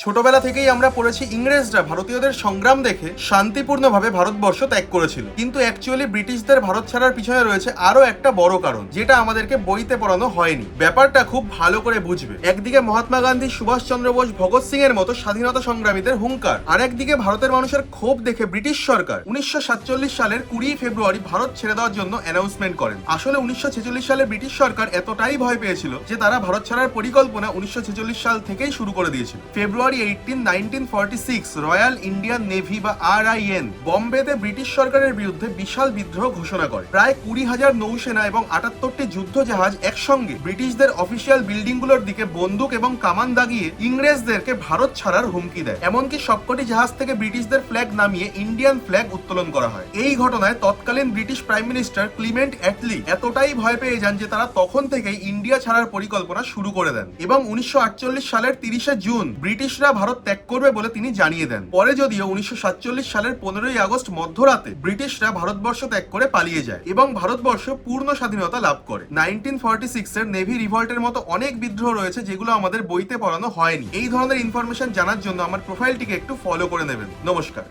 ছোটবেলা থেকেই আমরা পড়েছি ইংরেজরা ভারতীয়দের সংগ্রাম দেখে শান্তিপূর্ণভাবে ভারতবর্ষ ত্যাগ করেছিল, কিন্তু অ্যাকচুয়ালি ব্রিটিশদের ভারত ছাড়ার পিছনে রয়েছে আরো একটা বড় কারণ, যেটা আমাদেরকে বইতে পড়ানো হয়নি। ব্যাপারটা খুব ভালো করে বুঝবে। একদিকে মহাত্মা গান্ধী, সুভাষচন্দ্র বোস, ভগৎ সিং এর মতো স্বাধীনতা সংগ্রামীদের হুঙ্কার, আর একদিকে ভারতের মানুষের ক্ষোভ দেখে ব্রিটিশ সরকার 1947 সালের 20 ফেব্রুয়ারি ভারত ছেড়ে দেওয়ার জন্য অ্যানাউন্সমেন্ট করেন। আসলে 1946 সালে ব্রিটিশ সরকার এতটাই ভয় পেয়েছিল যে তারা ভারত ছাড়ার পরিকল্পনা 1946 সাল থেকেই শুরু করে দিয়েছিল। ফেব্রুয়ারি 18, 1946 রয়্যাল ইন্ডিয়ান নেভি বা RIN বম্বেতে ব্রিটিশ সরকারের বিরুদ্ধে বিশাল বিদ্রোহ ঘোষণা করে। প্রায় 20,000 নৌসেনা এবং 78টি যুদ্ধ জাহাজ একসঙ্গে ব্রিটিশদের অফিসিয়াল বিল্ডিং গুলোর দিকে বন্দুক এবং কামান দাগিয়ে ইংরেজদেরকে ভারত ছাড়ার হুমকি দেয়। এমনকি সবকটি জাহাজ থেকে ব্রিটিশদের ফ্ল্যাগ নামিয়ে ইন্ডিয়ান ফ্ল্যাগ উত্তোলন করা হয়। এই ঘটনায় তৎকালীন British prime minister Clement Attlee এতটাই ভয় পেয়ে যান যে তারা তখন থেকেই ইন্ডিয়া ছাড়ার পরিকল্পনা শুরু করে দেন এবং 1948 সালের 30শে জুন ব্রিটিশরা ভারত ত্যাগ করবে বলে তিনি জানিয়ে দেন। পরে যদিও 1947 সালের 15ই আগস্ট মধ্যরাতে ব্রিটিশরা ভারতবর্ষ ত্যাগ করে পালিয়ে যায় এবং ভারতবর্ষ পূর্ণ স্বাধীনতা লাভ করে। 1946 এর নেভি রিভল্টের মতো অনেক বিদ্রোহ রয়েছে যেগুলো আমাদের বইতে পড়ানো হয়নি। এই ধরনের ইনফরমেশন জানার জন্য আমার প্রোফাইলটিকে একটু ফলো করে নেবেন। নমস্কার।